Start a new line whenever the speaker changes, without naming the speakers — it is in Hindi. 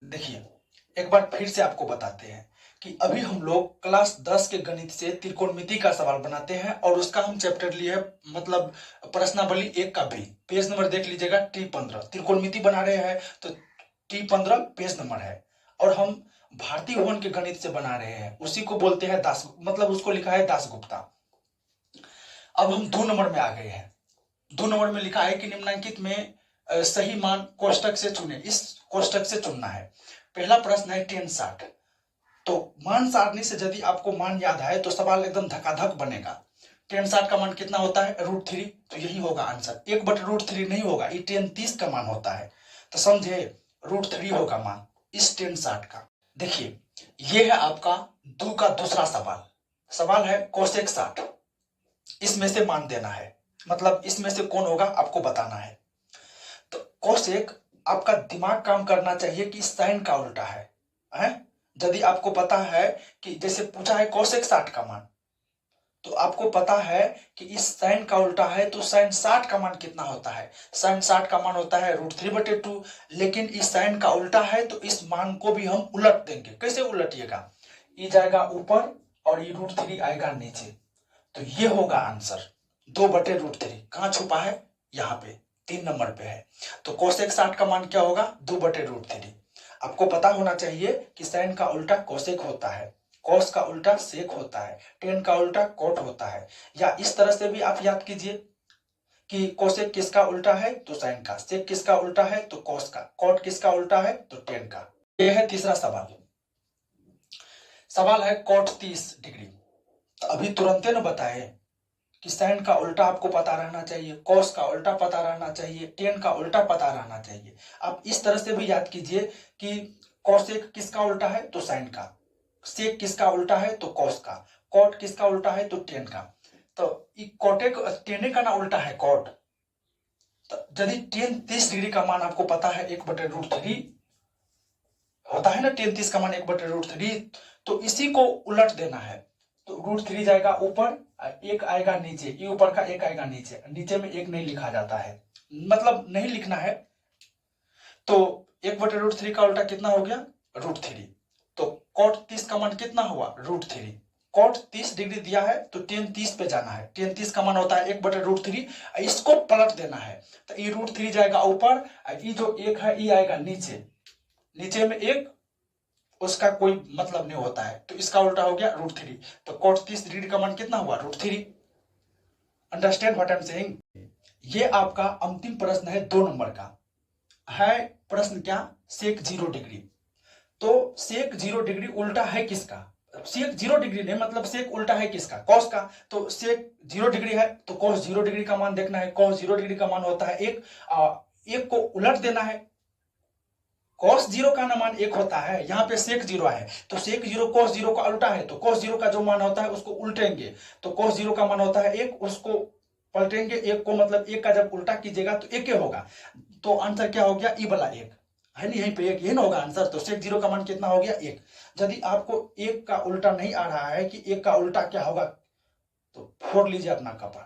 देखिए, एक बार फिर से आपको बताते हैं कि अभी हम लोग क्लास 10 के गणित से त्रिकोणमिति का सवाल बनाते हैं और उसका हम चैप्टर लिए मतलब प्रश्नावली 1 का बी। पेज नंबर देख लीजिएगा T15। त्रिकोणमिति बना रहे हैं तो T15 पेज नंबर है और हम भारतीय भवन के गणित से बना रहे हैं। उसी को बोलते हैं दास, मतलब उसको लिखा है दासगुप्ता। अब हम 2 नंबर में आ गए हैं। 2 नंबर में लिखा है कि निम्नलिखित में सही मान कोष्टक से चुने। इस कोष्टक से चुनना है। पहला प्रश्न है tan 60। तो मान सारणी से यदि आपको मान याद है तो सवाल एकदम धकाधक बनेगा। tan 60 का मान कितना होता है? √3। तो यही होगा आंसर। 1/√3 नहीं होगा, ये tan 30 का मान होता है। तो समझे, √3 होगा मान इस tan 60 का। देखिए, ये है आपका 2 का दूसरा सवाल। सवाल है कोसेक 60। इसमें से मान देना है, मतलब इसमें से कौन होगा आपको बताना है। तो कोसेक, आपका दिमाग काम करना चाहिए कि साइन का उल्टा है, यदि आपको पता है कि जैसे पूछा है कोसेक 60 का मान, तो आपको पता है कि इस साइन का उल्टा है तो साइन 60 का मान कितना होता है? साइन 60 का मान होता है √3/2। लेकिन इस साइन का उल्टा है तो इस मान को भी हम उलट देंगे। कैसे उलटिएगा? ये जाएगा ऊपर और ये √3 आएगा नीचे। तो ये होगा आंसर 2/√3। कहां छुपा है? यहाँ पे 3 नंबर पे है। तो कोसेक 60 का मान क्या होगा? 2/√3। आपको पता होना चाहिए कि साइन का उल्टा कोसेक होता है, कॉस का उल्टा सेक होता है, टेन का उल्टा कोट होता है। या इस तरह से भी आप याद कीजिए कि कोसेक किसका उल्टा है? तो साइन का। सेक किसका उल्टा है? तो कॉस का। कोट किसका उल्टा है? तो टेन का। यह है तीसरा सवाल। सवाल है कोट 30 डिग्री। तो अभी तुरंत न बताए कि साइन का उल्टा आपको पता रहना चाहिए, कॉस का उल्टा पता रहना चाहिए, टेन का उल्टा पता रहना चाहिए। आप इस तरह से भी याद कीजिए कि कॉसेक किसका उल्टा है? तो साइन का। सेक किसका उल्टा है? तो कॉस का। कॉट किसका उल्टा है? तो टेन का। तो कॉटेक टेने का ना उल्टा है कॉट। तो यदि टेन 30 डिग्री का मान आपको पता है 1/√3 होता है ना, टेन 30 का मान 1/√3, तो इसी को उलट देना है। तो √3 जाएगा ऊपर, 1 आएगा नीचे, ये ऊपर का 1 आएगा नीचे। नीचे में 1 नहीं लिखा जाता है, मतलब नहीं लिखना है। तो 1/√3 का उल्टा कितना हो गया? √3। तो कॉट 30 का मान कितना हुआ? √3। कॉट 30 डिग्री दिया है तो टेन 30 पे जाना है। टेन 30 का मान होता है 1/√3। इसको पलट देना है। तो ये √3 जाएगा ऊपर, ये जो 1 है ये आएगा नीचे। नीचे में 1, उसका कोई मतलब नहीं होता है, तो इसका उल्टा हो गया √3। तो cot 30 डिग्री का मान कितना हुआ? √3। Understand what I am saying? ये आपका अंतिम प्रश्न है 2 नंबर का। है प्रश्न क्या? सेक 0 डिग्री। तो सेक 0 डिग्री उल्टा है किसका? सेक 0 डिग्री नहीं, मतलब सेक उल्टा है किसका? कॉस का। तो सेक 0 डिग्री है तो कॉस 0 डिग्री का मान देखना है। कॉस 0 डिग्री का मान होता है 1। 1 को उलट देना है। cos 0 का ना मान 1 होता है, यहाँ पे sec 0 है तो sec 0 cos 0 का उल्टा है, तो cos 0 का जो मान होता है उसको उल्टेंगे। तो cos 0 का मान होता है 1, उसको पलटेंगे। 1 को मतलब 1 का जब उल्टा कीजिएगा तो 1 होगा। तो आंसर क्या हो गया? ई वाला 1 है नहीं, यहीं पे 1 यही ना होगा आंसर। तो sec 0 का मान कितना हो गया? 1। यदि आपको 1 का उल्टा नहीं आ रहा है कि 1 का उल्टा क्या होगा, तो फोड़ लीजिए अपना कपड़ा।